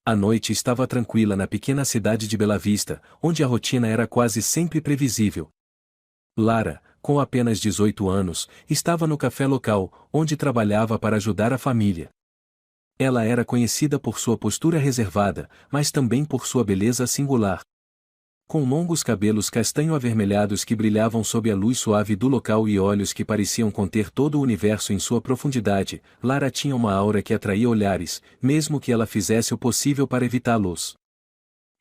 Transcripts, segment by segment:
A noite estava tranquila na pequena cidade de Bela Vista, onde a rotina era quase sempre previsível. Lara, com apenas 18 anos, estava no café local, onde trabalhava para ajudar a família. Ela era conhecida por sua postura reservada, mas também por sua beleza singular. Com longos cabelos castanho-avermelhados que brilhavam sob a luz suave do local e olhos que pareciam conter todo o universo em sua profundidade, Lara tinha uma aura que atraía olhares, mesmo que ela fizesse o possível para evitá-los.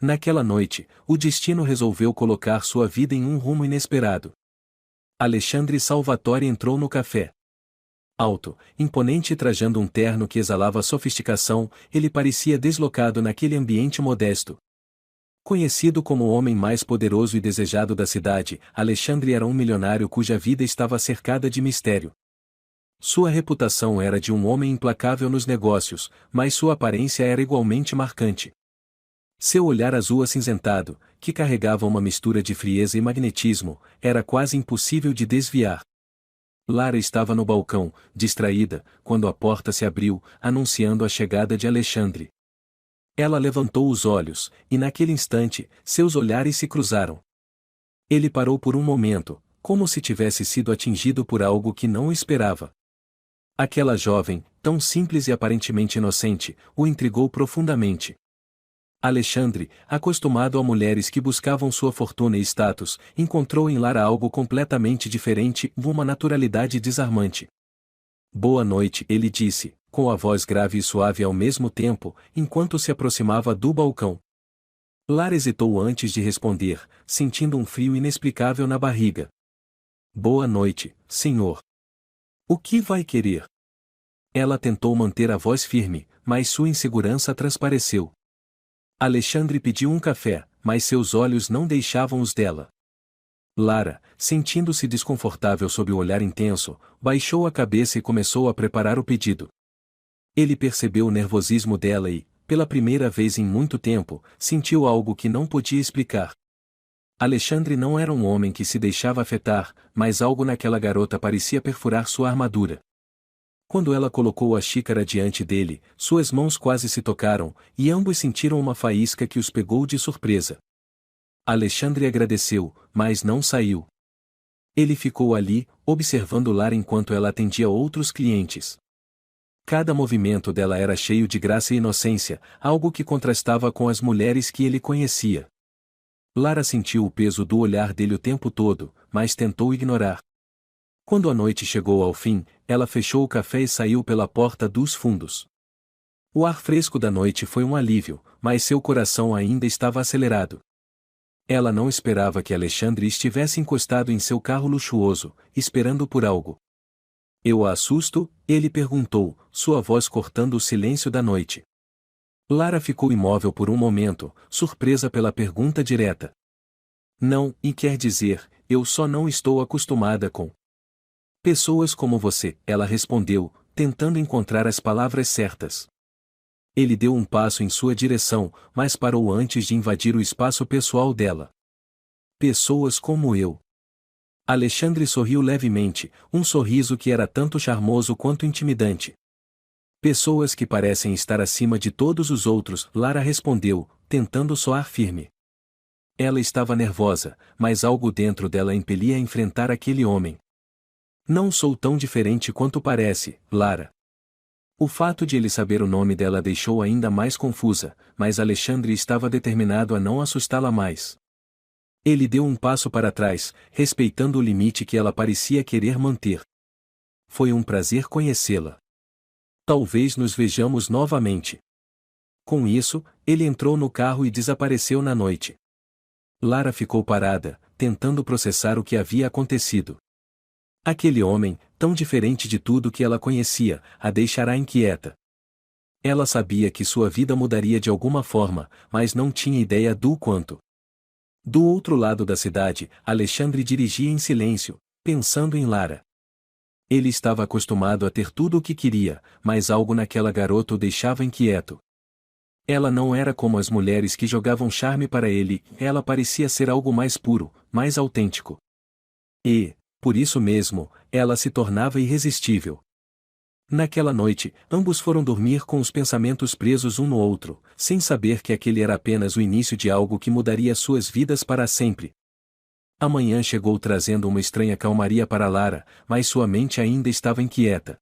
Naquela noite, o destino resolveu colocar sua vida em um rumo inesperado. Alexandre Salvatore entrou no café. Alto, imponente e trajando um terno que exalava sofisticação, ele parecia deslocado naquele ambiente modesto. Conhecido como o homem mais poderoso e desejado da cidade, Alexandre era um milionário cuja vida estava cercada de mistério. Sua reputação era de um homem implacável nos negócios, mas sua aparência era igualmente marcante. Seu olhar azul acinzentado, que carregava uma mistura de frieza e magnetismo, era quase impossível de desviar. Lara estava no balcão, distraída, quando a porta se abriu, anunciando a chegada de Alexandre. Ela levantou os olhos, e naquele instante, seus olhares se cruzaram. Ele parou por um momento, como se tivesse sido atingido por algo que não esperava. Aquela jovem, tão simples e aparentemente inocente, o intrigou profundamente. Alexandre, acostumado a mulheres que buscavam sua fortuna e status, encontrou em Lara algo completamente diferente, uma naturalidade desarmante. Boa noite, ele disse, com a voz grave e suave ao mesmo tempo, enquanto se aproximava do balcão. Lara hesitou antes de responder, sentindo um frio inexplicável na barriga. Boa noite, senhor. O que vai querer? Ela tentou manter a voz firme, mas sua insegurança transpareceu. Alexandre pediu um café, mas seus olhos não deixavam os dela. Lara, sentindo-se desconfortável sob o olhar intenso, baixou a cabeça e começou a preparar o pedido. Ele percebeu o nervosismo dela e, pela primeira vez em muito tempo, sentiu algo que não podia explicar. Alexandre não era um homem que se deixava afetar, mas algo naquela garota parecia perfurar sua armadura. Quando ela colocou a xícara diante dele, suas mãos quase se tocaram, e ambos sentiram uma faísca que os pegou de surpresa. Alexandre agradeceu, mas não saiu. Ele ficou ali, observando Lara enquanto ela atendia outros clientes. Cada movimento dela era cheio de graça e inocência, algo que contrastava com as mulheres que ele conhecia. Lara sentiu o peso do olhar dele o tempo todo, mas tentou ignorar. Quando a noite chegou ao fim, ela fechou o café e saiu pela porta dos fundos. O ar fresco da noite foi um alívio, mas seu coração ainda estava acelerado. Ela não esperava que Alexandre estivesse encostado em seu carro luxuoso, esperando por algo. Eu a assusto? Ele perguntou, sua voz cortando o silêncio da noite. Lara ficou imóvel por um momento, surpresa pela pergunta direta. Não, e quer dizer, eu só não estou acostumada com pessoas como você, ela respondeu, tentando encontrar as palavras certas. Ele deu um passo em sua direção, mas parou antes de invadir o espaço pessoal dela. Pessoas como eu. Alexandre sorriu levemente, um sorriso que era tanto charmoso quanto intimidante. Pessoas que parecem estar acima de todos os outros, Lara respondeu, tentando soar firme. Ela estava nervosa, mas algo dentro dela impelia a enfrentar aquele homem. Não sou tão diferente quanto parece, Lara. O fato de ele saber o nome dela deixou ainda mais confusa, mas Alexandre estava determinado a não assustá-la mais. Ele deu um passo para trás, respeitando o limite que ela parecia querer manter. Foi um prazer conhecê-la. Talvez nos vejamos novamente. Com isso, ele entrou no carro e desapareceu na noite. Lara ficou parada, tentando processar o que havia acontecido. Aquele homem, tão diferente de tudo que ela conhecia, a deixará inquieta. Ela sabia que sua vida mudaria de alguma forma, mas não tinha ideia do quanto. Do outro lado da cidade, Alexandre dirigia em silêncio, pensando em Lara. Ele estava acostumado a ter tudo o que queria, mas algo naquela garota o deixava inquieto. Ela não era como as mulheres que jogavam charme para ele, ela parecia ser algo mais puro, mais autêntico. E, por isso mesmo, ela se tornava irresistível. Naquela noite, ambos foram dormir com os pensamentos presos um no outro, sem saber que aquele era apenas o início de algo que mudaria suas vidas para sempre. A manhã chegou trazendo uma estranha calmaria para Lara, mas sua mente ainda estava inquieta.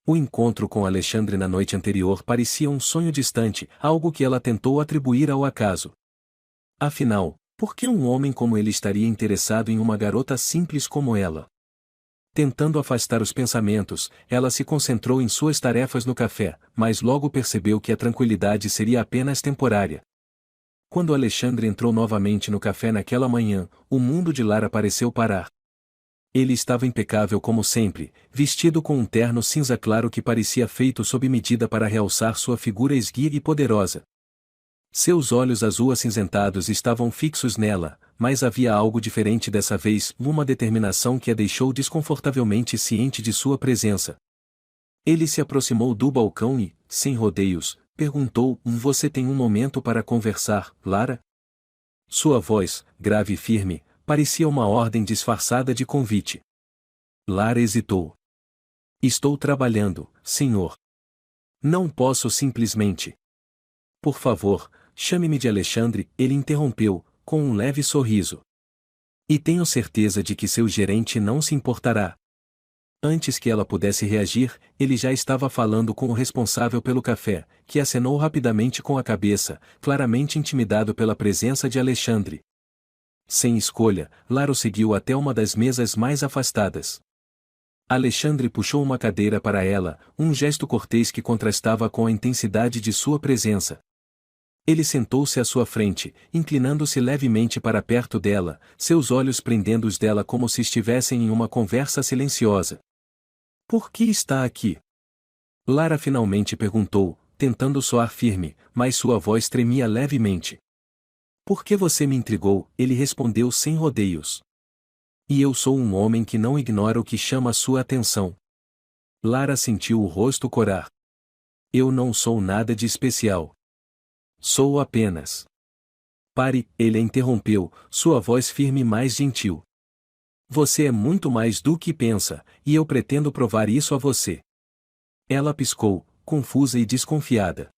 O encontro com Alexandre na noite anterior parecia um sonho distante, algo que ela tentou atribuir ao acaso. Afinal, por que um homem como ele estaria interessado em uma garota simples como ela? Tentando afastar os pensamentos, ela se concentrou em suas tarefas no café, mas logo percebeu que a tranquilidade seria apenas temporária. Quando Alexandre entrou novamente no café naquela manhã, o mundo de Lara pareceu parar. Ele estava impecável como sempre, vestido com um terno cinza claro que parecia feito sob medida para realçar sua figura esguia e poderosa. Seus olhos azul-acinzentados estavam fixos nela, mas havia algo diferente dessa vez, uma determinação que a deixou desconfortavelmente ciente de sua presença. Ele se aproximou do balcão e, sem rodeios, perguntou: Você tem um momento para conversar, Lara? Sua voz, grave e firme, parecia uma ordem disfarçada de convite. Lara hesitou. Estou trabalhando, senhor. Não posso simplesmente. Por favor, chame-me de Alexandre, ele interrompeu, com um leve sorriso. E tenho certeza de que seu gerente não se importará. Antes que ela pudesse reagir, ele já estava falando com o responsável pelo café, que acenou rapidamente com a cabeça, claramente intimidado pela presença de Alexandre. Sem escolha, Lara o seguiu até uma das mesas mais afastadas. Alexandre puxou uma cadeira para ela, um gesto cortês que contrastava com a intensidade de sua presença. Ele sentou-se à sua frente, inclinando-se levemente para perto dela, seus olhos prendendo os dela como se estivessem em uma conversa silenciosa. Por que está aqui? Lara finalmente perguntou, tentando soar firme, mas sua voz tremia levemente. Por que você me intrigou? Ele respondeu sem rodeios. E eu sou um homem que não ignora o que chama sua atenção. Lara sentiu o rosto corar. Eu não sou nada de especial. Sou apenas. Pare, ele a interrompeu, sua voz firme e mais gentil. Você é muito mais do que pensa, e eu pretendo provar isso a você. Ela piscou, confusa e desconfiada.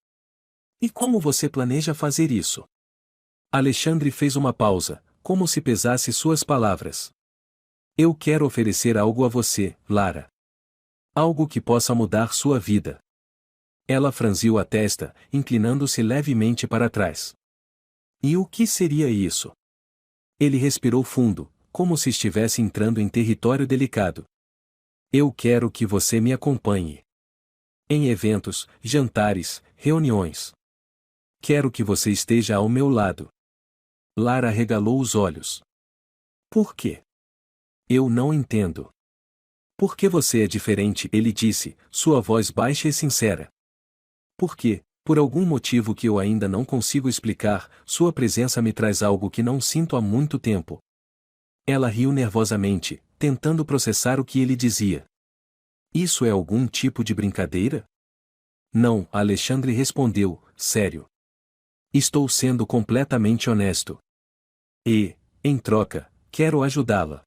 E como você planeja fazer isso? Alexandre fez uma pausa, como se pesasse suas palavras. Eu quero oferecer algo a você, Lara. Algo que possa mudar sua vida. Ela franziu a testa, inclinando-se levemente para trás. E o que seria isso? Ele respirou fundo, como se estivesse entrando em território delicado. Eu quero que você me acompanhe. Em eventos, jantares, reuniões. Quero que você esteja ao meu lado. Lara arregalou os olhos. Por quê? Eu não entendo. Por que você é diferente? Ele disse, sua voz baixa e sincera. Porque, por algum motivo que eu ainda não consigo explicar, sua presença me traz algo que não sinto há muito tempo. Ela riu nervosamente, tentando processar o que ele dizia. Isso é algum tipo de brincadeira? Não, Alexandre respondeu, sério. Estou sendo completamente honesto. E, em troca, quero ajudá-la.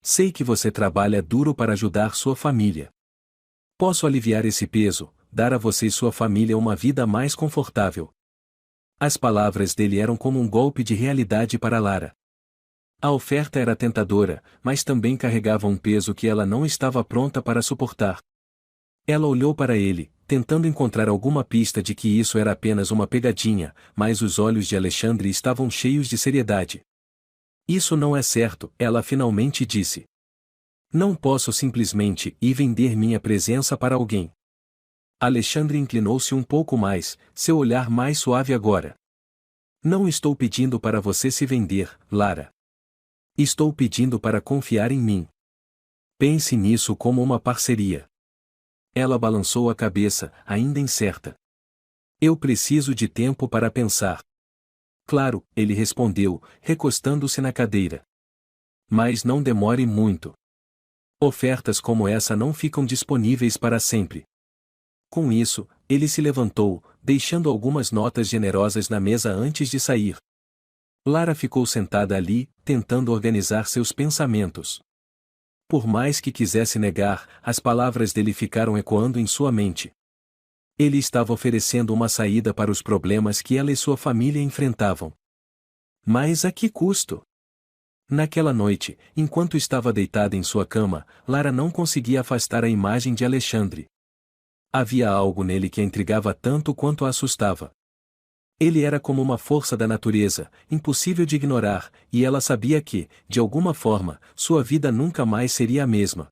Sei que você trabalha duro para ajudar sua família. Posso aliviar esse peso, dar a você e sua família uma vida mais confortável. As palavras dele eram como um golpe de realidade para Lara. A oferta era tentadora, mas também carregava um peso que ela não estava pronta para suportar. Ela olhou para ele, tentando encontrar alguma pista de que isso era apenas uma pegadinha, mas os olhos de Alexandre estavam cheios de seriedade. Isso não é certo, ela finalmente disse. Não posso simplesmente ir vender minha presença para alguém. Alexandre inclinou-se um pouco mais, seu olhar mais suave agora. Não estou pedindo para você se vender, Lara. Estou pedindo para confiar em mim. Pense nisso como uma parceria. Ela balançou a cabeça, ainda incerta. Eu preciso de tempo para pensar. Claro, ele respondeu, recostando-se na cadeira. Mas não demore muito. Ofertas como essa não ficam disponíveis para sempre. Com isso, ele se levantou, deixando algumas notas generosas na mesa antes de sair. Lara ficou sentada ali, tentando organizar seus pensamentos. Por mais que quisesse negar, as palavras dele ficaram ecoando em sua mente. Ele estava oferecendo uma saída para os problemas que ela e sua família enfrentavam. Mas a que custo? Naquela noite, enquanto estava deitada em sua cama, Lara não conseguia afastar a imagem de Alexandre. Havia algo nele que a intrigava tanto quanto a assustava. Ele era como uma força da natureza, impossível de ignorar, e ela sabia que, de alguma forma, sua vida nunca mais seria a mesma.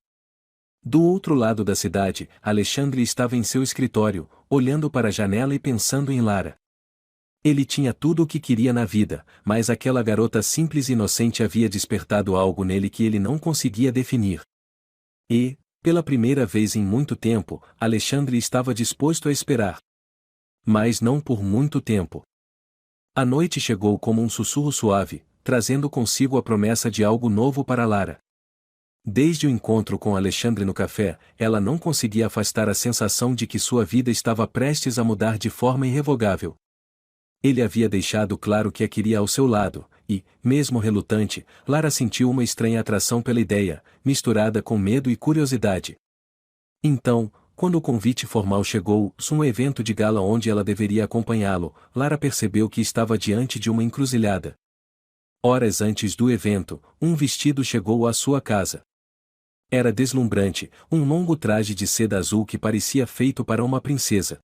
Do outro lado da cidade, Alexandre estava em seu escritório, olhando para a janela e pensando em Lara. Ele tinha tudo o que queria na vida, mas aquela garota simples e inocente havia despertado algo nele que ele não conseguia definir. E, pela primeira vez em muito tempo, Alexandre estava disposto a esperar. Mas não por muito tempo. A noite chegou como um sussurro suave, trazendo consigo a promessa de algo novo para Lara. Desde o encontro com Alexandre no café, ela não conseguia afastar a sensação de que sua vida estava prestes a mudar de forma irrevogável. Ele havia deixado claro que a queria ao seu lado, e, mesmo relutante, Lara sentiu uma estranha atração pela ideia, misturada com medo e curiosidade. Então, quando o convite formal chegou, um evento de gala onde ela deveria acompanhá-lo, Lara percebeu que estava diante de uma encruzilhada. Horas antes do evento, um vestido chegou à sua casa. Era deslumbrante, um longo traje de seda azul que parecia feito para uma princesa.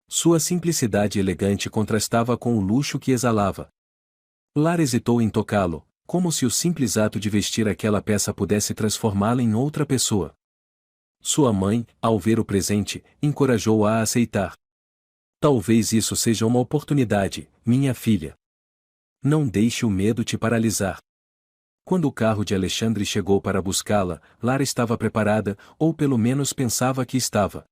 Sua simplicidade elegante contrastava com o luxo que exalava. Lara hesitou em tocá-lo, como se o simples ato de vestir aquela peça pudesse transformá-la em outra pessoa. Sua mãe, ao ver o presente, encorajou-a a aceitar. Talvez isso seja uma oportunidade, minha filha. Não deixe o medo te paralisar. Quando o carro de Alexandre chegou para buscá-la, Lara estava preparada, ou pelo menos pensava que estava.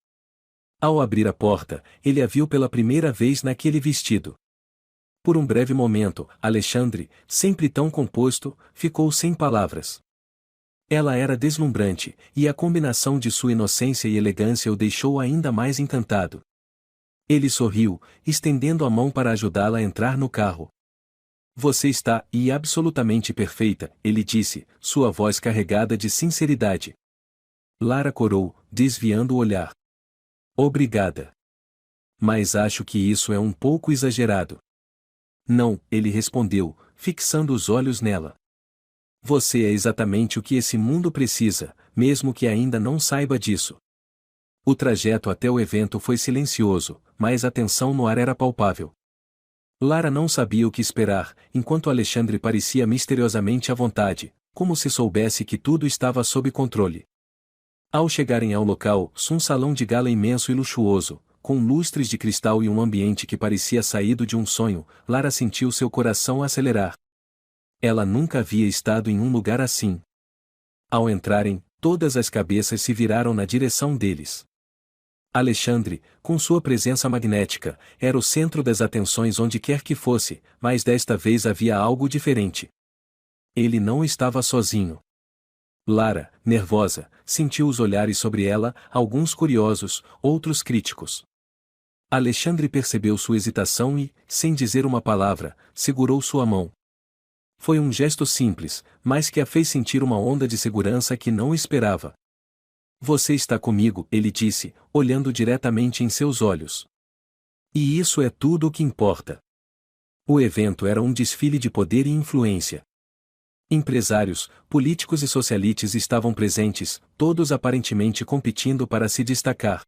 Ao abrir a porta, ele a viu pela primeira vez naquele vestido. Por um breve momento, Alexandre, sempre tão composto, ficou sem palavras. Ela era deslumbrante, e a combinação de sua inocência e elegância o deixou ainda mais encantado. Ele sorriu, estendendo a mão para ajudá-la a entrar no carro. Você está absolutamente perfeita, ele disse, sua voz carregada de sinceridade. Lara corou, desviando o olhar. Obrigada. Mas acho que isso é um pouco exagerado. Não, ele respondeu, fixando os olhos nela. Você é exatamente o que esse mundo precisa, mesmo que ainda não saiba disso. O trajeto até o evento foi silencioso, mas a tensão no ar era palpável. Lara não sabia o que esperar, enquanto Alexandre parecia misteriosamente à vontade, como se soubesse que tudo estava sob controle. Ao chegarem ao local, um salão de gala imenso e luxuoso, com lustres de cristal e um ambiente que parecia saído de um sonho, Lara sentiu seu coração acelerar. Ela nunca havia estado em um lugar assim. Ao entrarem, todas as cabeças se viraram na direção deles. Alexandre, com sua presença magnética, era o centro das atenções onde quer que fosse, mas desta vez havia algo diferente. Ele não estava sozinho. Lara, nervosa, sentiu os olhares sobre ela, alguns curiosos, outros críticos. Alexandre percebeu sua hesitação e, sem dizer uma palavra, segurou sua mão. Foi um gesto simples, mas que a fez sentir uma onda de segurança que não esperava. Você está comigo, ele disse, olhando diretamente em seus olhos. E isso é tudo o que importa. O evento era um desfile de poder e influência. Empresários, políticos e socialites estavam presentes, todos aparentemente competindo para se destacar.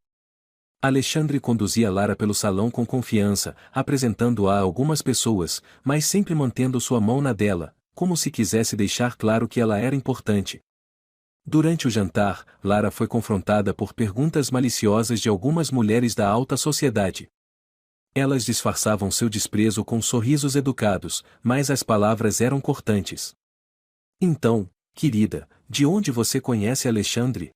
Alexandre conduzia Lara pelo salão com confiança, apresentando-a a algumas pessoas, mas sempre mantendo sua mão na dela, como se quisesse deixar claro que ela era importante. Durante o jantar, Lara foi confrontada por perguntas maliciosas de algumas mulheres da alta sociedade. Elas disfarçavam seu desprezo com sorrisos educados, mas as palavras eram cortantes. Então, querida, de onde você conhece Alexandre?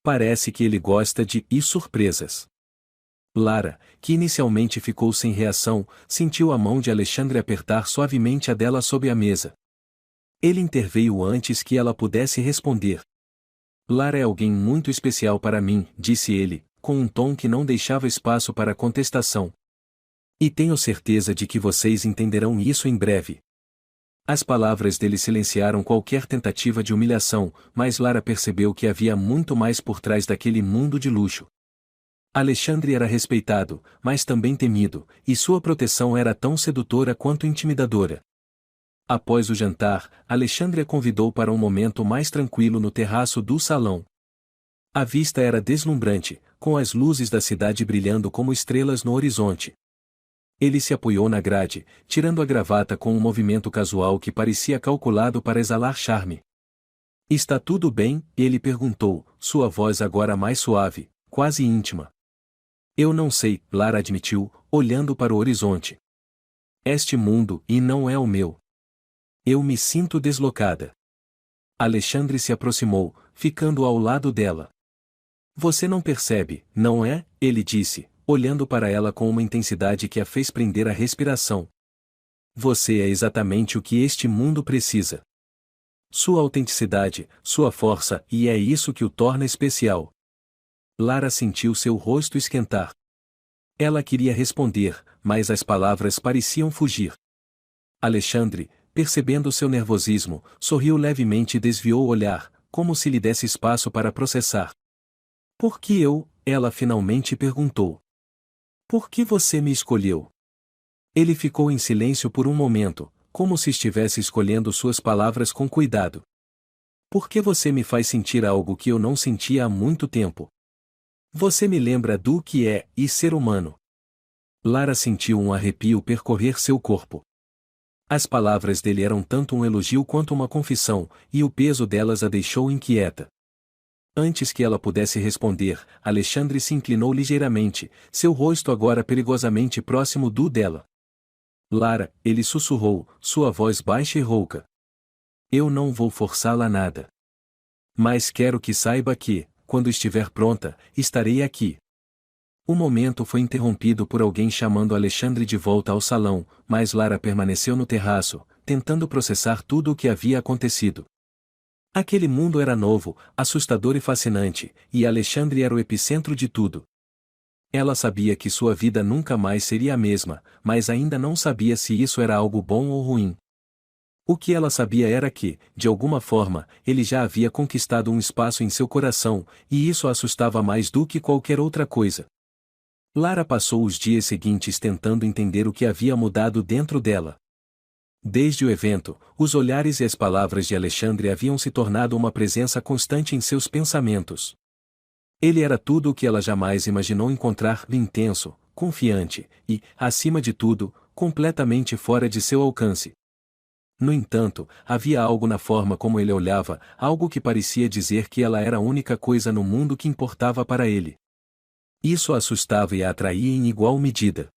Parece que ele gosta de surpresas. Lara, que inicialmente ficou sem reação, sentiu a mão de Alexandre apertar suavemente a dela sob a mesa. Ele interveio antes que ela pudesse responder. Lara é alguém muito especial para mim, disse ele, com um tom que não deixava espaço para contestação. E tenho certeza de que vocês entenderão isso em breve. As palavras dele silenciaram qualquer tentativa de humilhação, mas Lara percebeu que havia muito mais por trás daquele mundo de luxo. Alexandre era respeitado, mas também temido, e sua proteção era tão sedutora quanto intimidadora. Após o jantar, Alexandre a convidou para um momento mais tranquilo no terraço do salão. A vista era deslumbrante, com as luzes da cidade brilhando como estrelas no horizonte. Ele se apoiou na grade, tirando a gravata com um movimento casual que parecia calculado para exalar charme. "Está tudo bem?" ele perguntou, sua voz agora mais suave, quase íntima. "Eu não sei", Lara admitiu, olhando para o horizonte. "Este mundo e não é o meu. Eu me sinto deslocada." Alexandre se aproximou, ficando ao lado dela. "Você não percebe, não é?" ele disse, olhando para ela com uma intensidade que a fez prender a respiração. "Você é exatamente o que este mundo precisa. Sua autenticidade, sua força, e é isso que o torna especial." Lara sentiu seu rosto esquentar. Ela queria responder, mas as palavras pareciam fugir. Alexandre, percebendo seu nervosismo, sorriu levemente e desviou o olhar, como se lhe desse espaço para processar. "Por que eu?" ela finalmente perguntou. "Por que você me escolheu?" Ele ficou em silêncio por um momento, como se estivesse escolhendo suas palavras com cuidado. "Por que você me faz sentir algo que eu não sentia há muito tempo? Você me lembra do que é, e ser humano." Lara sentiu um arrepio percorrer seu corpo. As palavras dele eram tanto um elogio quanto uma confissão, e o peso delas a deixou inquieta. Antes que ela pudesse responder, Alexandre se inclinou ligeiramente, seu rosto agora perigosamente próximo do dela. "Lara", ele sussurrou, sua voz baixa e rouca. "Eu não vou forçá-la a nada. Mas quero que saiba que, quando estiver pronta, estarei aqui." O momento foi interrompido por alguém chamando Alexandre de volta ao salão, mas Lara permaneceu no terraço, tentando processar tudo o que havia acontecido. Aquele mundo era novo, assustador e fascinante, e Alexandre era o epicentro de tudo. Ela sabia que sua vida nunca mais seria a mesma, mas ainda não sabia se isso era algo bom ou ruim. O que ela sabia era que, de alguma forma, ele já havia conquistado um espaço em seu coração, e isso a assustava mais do que qualquer outra coisa. Lara passou os dias seguintes tentando entender o que havia mudado dentro dela. Desde o evento, os olhares e as palavras de Alexandre haviam se tornado uma presença constante em seus pensamentos. Ele era tudo o que ela jamais imaginou encontrar: intenso, confiante e, acima de tudo, completamente fora de seu alcance. No entanto, havia algo na forma como ele olhava, algo que parecia dizer que ela era a única coisa no mundo que importava para ele. Isso a assustava e a atraía em igual medida.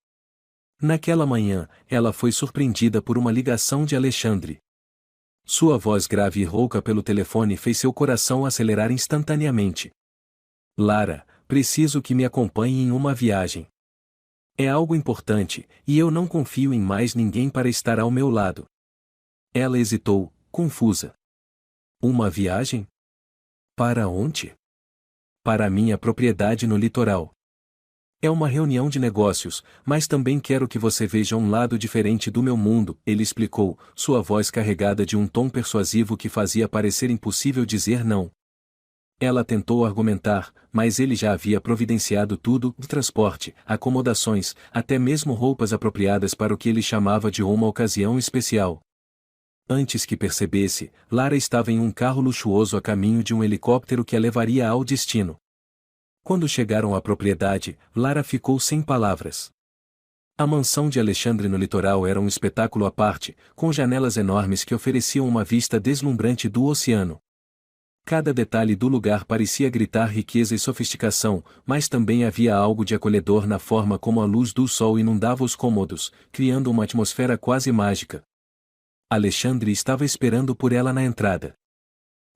Naquela manhã, ela foi surpreendida por uma ligação de Alexandre. Sua voz grave e rouca pelo telefone fez seu coração acelerar instantaneamente. "Lara, preciso que me acompanhe em uma viagem. É algo importante, e eu não confio em mais ninguém para estar ao meu lado." Ela hesitou, confusa. "Uma viagem? Para onde?" "Para minha propriedade no litoral. É uma reunião de negócios, mas também quero que você veja um lado diferente do meu mundo", ele explicou, sua voz carregada de um tom persuasivo que fazia parecer impossível dizer não. Ela tentou argumentar, mas ele já havia providenciado tudo: transporte, acomodações, até mesmo roupas apropriadas para o que ele chamava de uma ocasião especial. Antes que percebesse, Lara estava em um carro luxuoso a caminho de um helicóptero que a levaria ao destino. Quando chegaram à propriedade, Lara ficou sem palavras. A mansão de Alexandre no litoral era um espetáculo à parte, com janelas enormes que ofereciam uma vista deslumbrante do oceano. Cada detalhe do lugar parecia gritar riqueza e sofisticação, mas também havia algo de acolhedor na forma como a luz do sol inundava os cômodos, criando uma atmosfera quase mágica. Alexandre estava esperando por ela na entrada.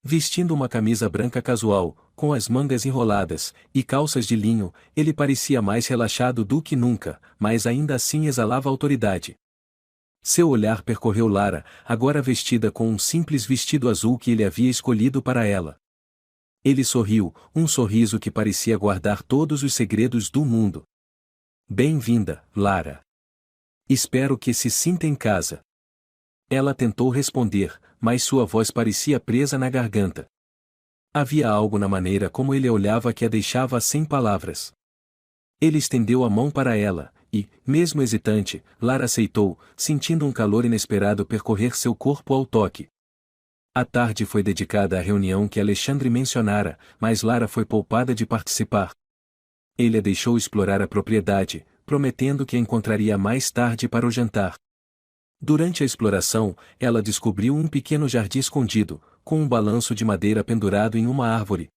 Vestindo uma camisa branca casual, com as mangas enroladas, e calças de linho, ele parecia mais relaxado do que nunca, mas ainda assim exalava autoridade. Seu olhar percorreu Lara, agora vestida com um simples vestido azul que ele havia escolhido para ela. Ele sorriu, um sorriso que parecia guardar todos os segredos do mundo. "Bem-vinda, Lara. Espero que se sinta em casa." Ela tentou responder, mas sua voz parecia presa na garganta. Havia algo na maneira como ele olhava que a deixava sem palavras. Ele estendeu a mão para ela, e, mesmo hesitante, Lara aceitou, sentindo um calor inesperado percorrer seu corpo ao toque. A tarde foi dedicada à reunião que Alexandre mencionara, mas Lara foi poupada de participar. Ele a deixou explorar a propriedade, prometendo que a encontraria mais tarde para o jantar. Durante a exploração, ela descobriu um pequeno jardim escondido, com um balanço de madeira pendurado em uma árvore.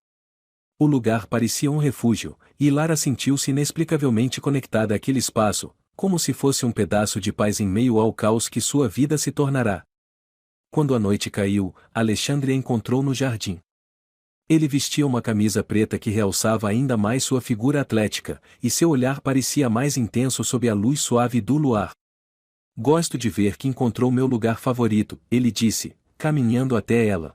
O lugar parecia um refúgio, e Lara sentiu-se inexplicavelmente conectada àquele espaço, como se fosse um pedaço de paz em meio ao caos que sua vida se tornará. Quando a noite caiu, Alexandre a encontrou no jardim. Ele vestia uma camisa preta que realçava ainda mais sua figura atlética, e seu olhar parecia mais intenso sob a luz suave do luar. Gosto de ver que encontrou meu lugar favorito, ele disse, caminhando até ela.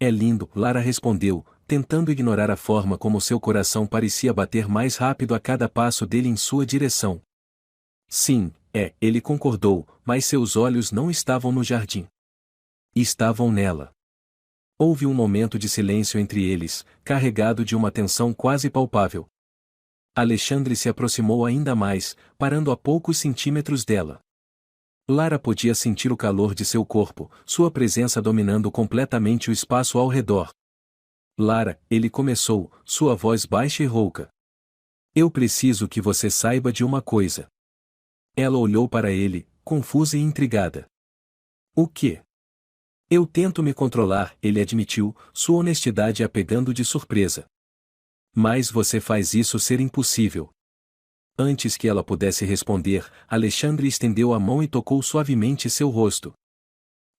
É lindo, Lara respondeu, tentando ignorar a forma como seu coração parecia bater mais rápido a cada passo dele em sua direção. Sim, ele concordou, mas seus olhos não estavam no jardim. Estavam nela. Houve um momento de silêncio entre eles, carregado de uma tensão quase palpável. Alexandre se aproximou ainda mais, parando a poucos centímetros dela. Lara podia sentir o calor de seu corpo, sua presença dominando completamente o espaço ao redor. Lara, ele começou, sua voz baixa e rouca. Eu preciso que você saiba de uma coisa. Ela olhou para ele, confusa e intrigada. O quê? Eu tento me controlar, ele admitiu, sua honestidade a pegando de surpresa. Mas você faz isso ser impossível. Antes que ela pudesse responder, Alexandre estendeu a mão e tocou suavemente seu rosto.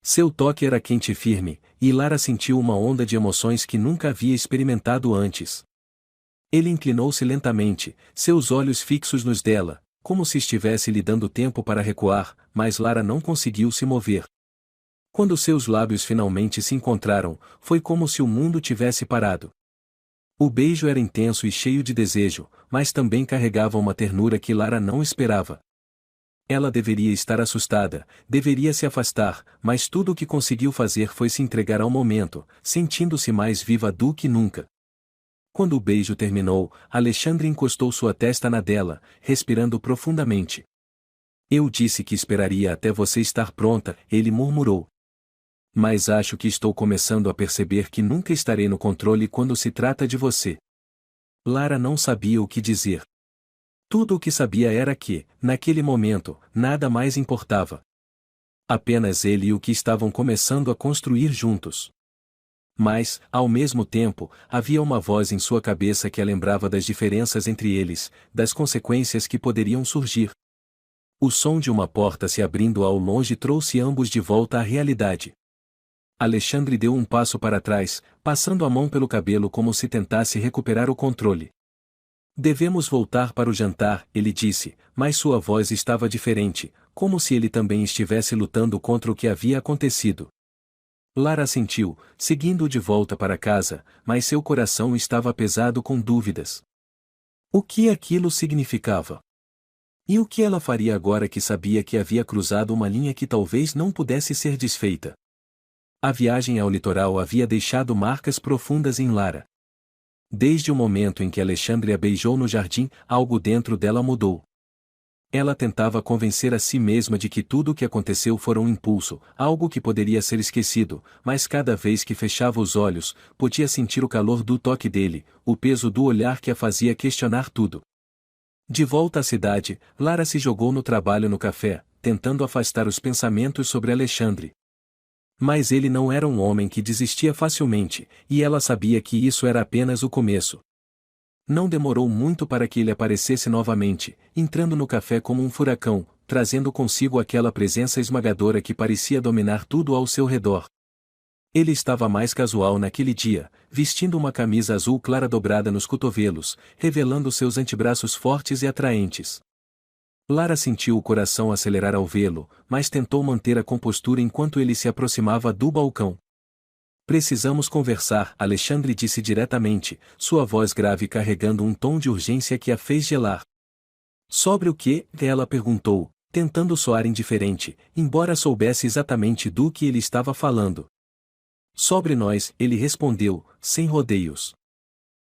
Seu toque era quente e firme, e Lara sentiu uma onda de emoções que nunca havia experimentado antes. Ele inclinou-se lentamente, seus olhos fixos nos dela, como se estivesse lhe dando tempo para recuar, mas Lara não conseguiu se mover. Quando seus lábios finalmente se encontraram, foi como se o mundo tivesse parado. O beijo era intenso e cheio de desejo, mas também carregava uma ternura que Lara não esperava. Ela deveria estar assustada, deveria se afastar, mas tudo o que conseguiu fazer foi se entregar ao momento, sentindo-se mais viva do que nunca. Quando o beijo terminou, Alexandre encostou sua testa na dela, respirando profundamente. Eu disse que esperaria até você estar pronta, ele murmurou. Mas acho que estou começando a perceber que nunca estarei no controle quando se trata de você. Lara não sabia o que dizer. Tudo o que sabia era que, naquele momento, nada mais importava. Apenas ele e o que estavam começando a construir juntos. Mas, ao mesmo tempo, havia uma voz em sua cabeça que a lembrava das diferenças entre eles, das consequências que poderiam surgir. O som de uma porta se abrindo ao longe trouxe ambos de volta à realidade. Alexandre deu um passo para trás, passando a mão pelo cabelo como se tentasse recuperar o controle. Devemos voltar para o jantar, ele disse, mas sua voz estava diferente, como se ele também estivesse lutando contra o que havia acontecido. Lara assentiu, seguindo-o de volta para casa, mas seu coração estava pesado com dúvidas. O que aquilo significava? E o que ela faria agora que sabia que havia cruzado uma linha que talvez não pudesse ser desfeita? A viagem ao litoral havia deixado marcas profundas em Lara. Desde o momento em que Alexandre a beijou no jardim, algo dentro dela mudou. Ela tentava convencer a si mesma de que tudo o que aconteceu fora um impulso, algo que poderia ser esquecido, mas cada vez que fechava os olhos, podia sentir o calor do toque dele, o peso do olhar que a fazia questionar tudo. De volta à cidade, Lara se jogou no trabalho no café, tentando afastar os pensamentos sobre Alexandre. Mas ele não era um homem que desistia facilmente, e ela sabia que isso era apenas o começo. Não demorou muito para que ele aparecesse novamente, entrando no café como um furacão, trazendo consigo aquela presença esmagadora que parecia dominar tudo ao seu redor. Ele estava mais casual naquele dia, vestindo uma camisa azul clara dobrada nos cotovelos, revelando seus antebraços fortes e atraentes. Lara sentiu o coração acelerar ao vê-lo, mas tentou manter a compostura enquanto ele se aproximava do balcão. Precisamos conversar, Alexandre disse diretamente, sua voz grave carregando um tom de urgência que a fez gelar. Sobre o que? Ela perguntou, tentando soar indiferente, embora soubesse exatamente do que ele estava falando. Sobre nós, ele respondeu, sem rodeios.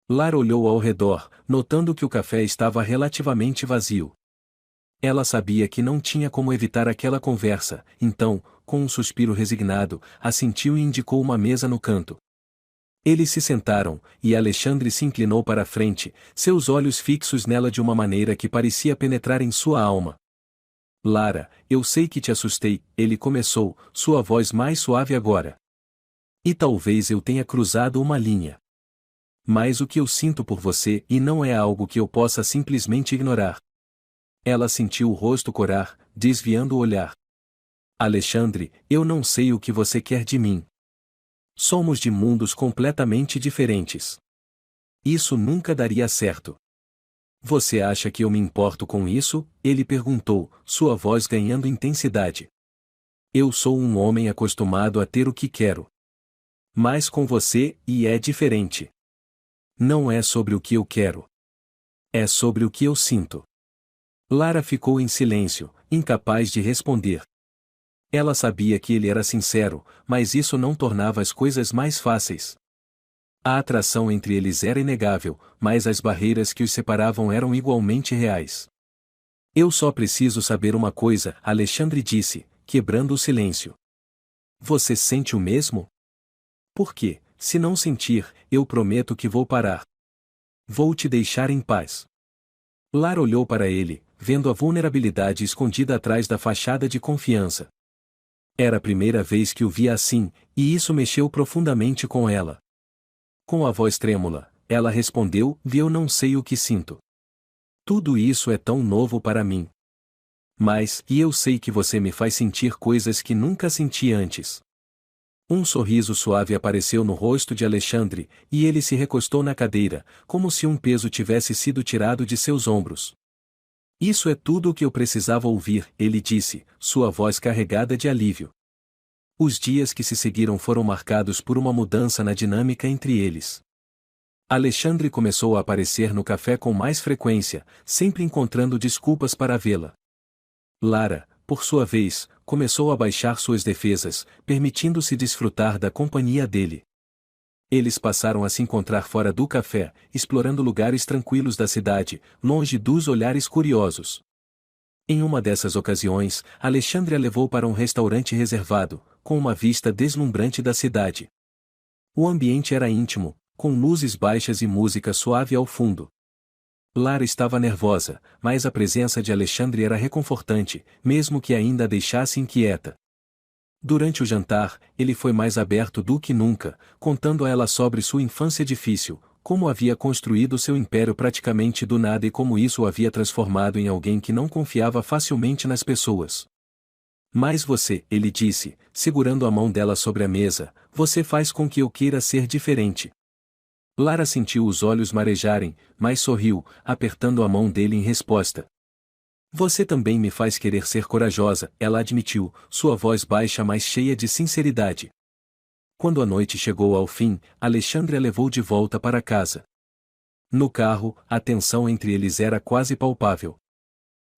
Lara olhou ao redor, notando que o café estava relativamente vazio. Ela sabia que não tinha como evitar aquela conversa, então, com um suspiro resignado, assentiu e indicou uma mesa no canto. Eles se sentaram, e Alexandre se inclinou para a frente, seus olhos fixos nela de uma maneira que parecia penetrar em sua alma. Lara, eu sei que te assustei, ele começou, sua voz mais suave agora. E talvez eu tenha cruzado uma linha. Mas o que eu sinto por você e não é algo que eu possa simplesmente ignorar. Ela sentiu o rosto corar, desviando o olhar. Alexandre, eu não sei o que você quer de mim. Somos de mundos completamente diferentes. Isso nunca daria certo. Você acha que eu me importo com isso? Ele perguntou, sua voz ganhando intensidade. Eu sou um homem acostumado a ter o que quero. Mas com você, e é diferente. Não é sobre o que eu quero. É sobre o que eu sinto. Lara ficou em silêncio, incapaz de responder. Ela sabia que ele era sincero, mas isso não tornava as coisas mais fáceis. A atração entre eles era inegável, mas as barreiras que os separavam eram igualmente reais. Eu só preciso saber uma coisa, Alexandre disse, quebrando o silêncio. Você sente o mesmo? Por quê? Se não sentir, eu prometo que vou parar. Vou te deixar em paz. Lara olhou para ele, vendo a vulnerabilidade escondida atrás da fachada de confiança. Era a primeira vez que o via assim, e isso mexeu profundamente com ela. Com a voz trêmula, ela respondeu, eu não sei o que sinto. Tudo isso é tão novo para mim. Mas, e eu sei que você me faz sentir coisas que nunca senti antes. Um sorriso suave apareceu no rosto de Alexandre, e ele se recostou na cadeira, como se um peso tivesse sido tirado de seus ombros. Isso é tudo o que eu precisava ouvir, ele disse, sua voz carregada de alívio. Os dias que se seguiram foram marcados por uma mudança na dinâmica entre eles. Alexandre começou a aparecer no café com mais frequência, sempre encontrando desculpas para vê-la. Lara, por sua vez, começou a baixar suas defesas, permitindo-se desfrutar da companhia dele. Eles passaram a se encontrar fora do café, explorando lugares tranquilos da cidade, longe dos olhares curiosos. Em uma dessas ocasiões, Alexandre a levou para um restaurante reservado, com uma vista deslumbrante da cidade. O ambiente era íntimo, com luzes baixas e música suave ao fundo. Lara estava nervosa, mas a presença de Alexandre era reconfortante, mesmo que ainda a deixasse inquieta. Durante o jantar, ele foi mais aberto do que nunca, contando a ela sobre sua infância difícil, como havia construído seu império praticamente do nada e como isso o havia transformado em alguém que não confiava facilmente nas pessoas. Mas você, ele disse, segurando a mão dela sobre a mesa, você faz com que eu queira ser diferente. Lara sentiu os olhos marejarem, mas sorriu, apertando a mão dele em resposta. Você também me faz querer ser corajosa, ela admitiu, sua voz baixa mas cheia de sinceridade. Quando a noite chegou ao fim, Alexandre a levou de volta para casa. No carro, a tensão entre eles era quase palpável.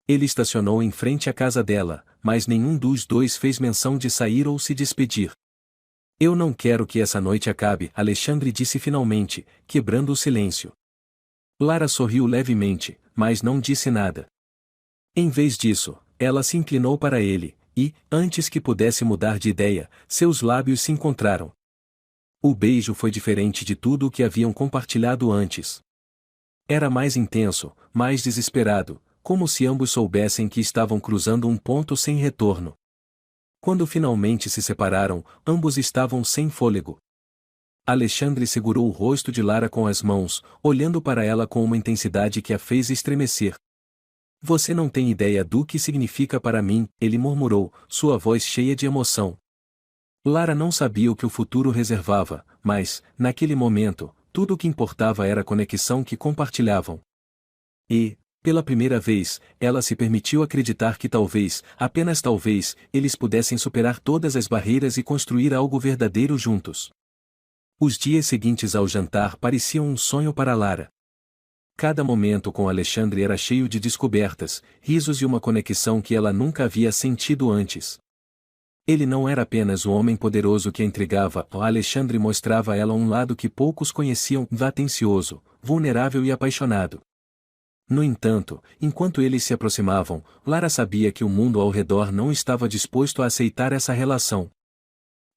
Ele estacionou em frente à casa dela, mas nenhum dos dois fez menção de sair ou se despedir. Eu não quero que essa noite acabe, Alexandre disse finalmente, quebrando o silêncio. Lara sorriu levemente, mas não disse nada. Em vez disso, ela se inclinou para ele, e, antes que pudesse mudar de ideia, seus lábios se encontraram. O beijo foi diferente de tudo o que haviam compartilhado antes. Era mais intenso, mais desesperado, como se ambos soubessem que estavam cruzando um ponto sem retorno. Quando finalmente se separaram, ambos estavam sem fôlego. Alexandre segurou o rosto de Lara com as mãos, olhando para ela com uma intensidade que a fez estremecer. Você não tem ideia do que significa para mim, ele murmurou, sua voz cheia de emoção. Lara não sabia o que o futuro reservava, mas, naquele momento, tudo o que importava era a conexão que compartilhavam. E, pela primeira vez, ela se permitiu acreditar que talvez, apenas talvez, eles pudessem superar todas as barreiras e construir algo verdadeiro juntos. Os dias seguintes ao jantar pareciam um sonho para Lara. Cada momento com Alexandre era cheio de descobertas, risos e uma conexão que ela nunca havia sentido antes. Ele não era apenas o homem poderoso que a intrigava, Alexandre mostrava a ela um lado que poucos conheciam, atencioso, vulnerável e apaixonado. No entanto, enquanto eles se aproximavam, Lara sabia que o mundo ao redor não estava disposto a aceitar essa relação.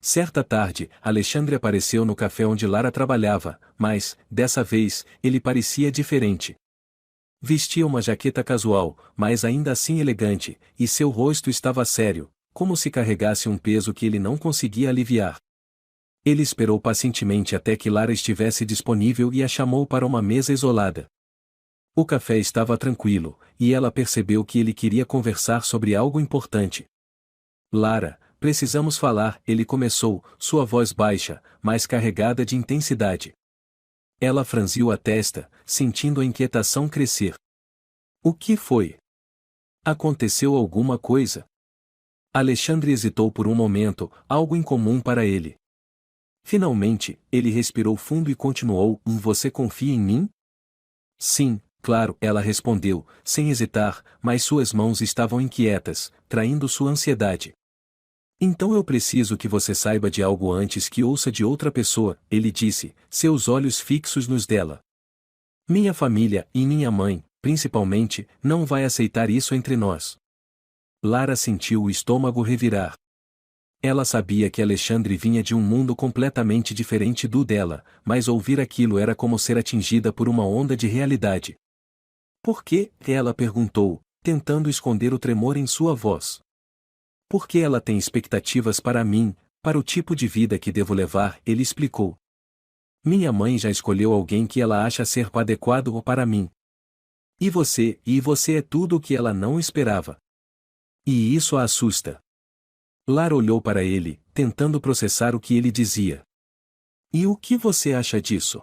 Certa tarde, Alexandre apareceu no café onde Lara trabalhava, mas, dessa vez, ele parecia diferente. Vestia uma jaqueta casual, mas ainda assim elegante, e seu rosto estava sério, como se carregasse um peso que ele não conseguia aliviar. Ele esperou pacientemente até que Lara estivesse disponível e a chamou para uma mesa isolada. O café estava tranquilo, e ela percebeu que ele queria conversar sobre algo importante. Lara, precisamos falar, ele começou, sua voz baixa, mas carregada de intensidade. Ela franziu a testa, sentindo a inquietação crescer. O que foi? Aconteceu alguma coisa? Alexandre hesitou por um momento, algo incomum para ele. Finalmente, ele respirou fundo e continuou: Você confia em mim? Sim, claro, ela respondeu, sem hesitar, mas suas mãos estavam inquietas, traindo sua ansiedade. Então eu preciso que você saiba de algo antes que ouça de outra pessoa, ele disse, seus olhos fixos nos dela. Minha família, e minha mãe, principalmente, não vai aceitar isso entre nós. Lara sentiu o estômago revirar. Ela sabia que Alexandre vinha de um mundo completamente diferente do dela, mas ouvir aquilo era como ser atingida por uma onda de realidade. Por quê? Ela perguntou, tentando esconder o tremor em sua voz. Porque ela tem expectativas para mim, para o tipo de vida que devo levar, ele explicou. Minha mãe já escolheu alguém que ela acha ser adequado para mim. E você é tudo o que ela não esperava. E isso a assusta. Lara olhou para ele, tentando processar o que ele dizia. E o que você acha disso?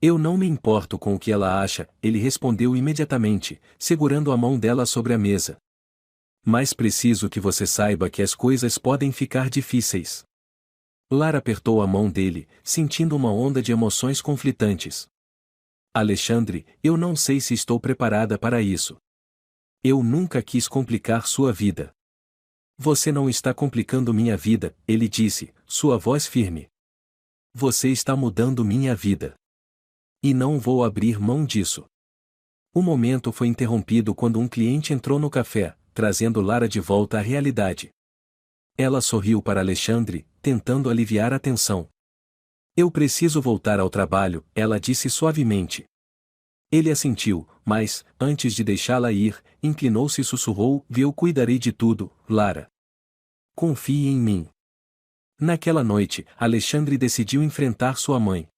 Eu não me importo com o que ela acha, ele respondeu imediatamente, segurando a mão dela sobre a mesa. Mas preciso que você saiba que as coisas podem ficar difíceis. Lara apertou a mão dele, sentindo uma onda de emoções conflitantes. Alexandre, eu não sei se estou preparada para isso. Eu nunca quis complicar sua vida. Você não está complicando minha vida, ele disse, sua voz firme. Você está mudando minha vida. E não vou abrir mão disso. O momento foi interrompido quando um cliente entrou no café, trazendo Lara de volta à realidade. Ela sorriu para Alexandre, tentando aliviar a tensão. Eu preciso voltar ao trabalho, ela disse suavemente. Ele assentiu, mas, antes de deixá-la ir, inclinou-se e sussurrou: Eu cuidarei de tudo, Lara. Confie em mim. Naquela noite, Alexandre decidiu enfrentar sua mãe.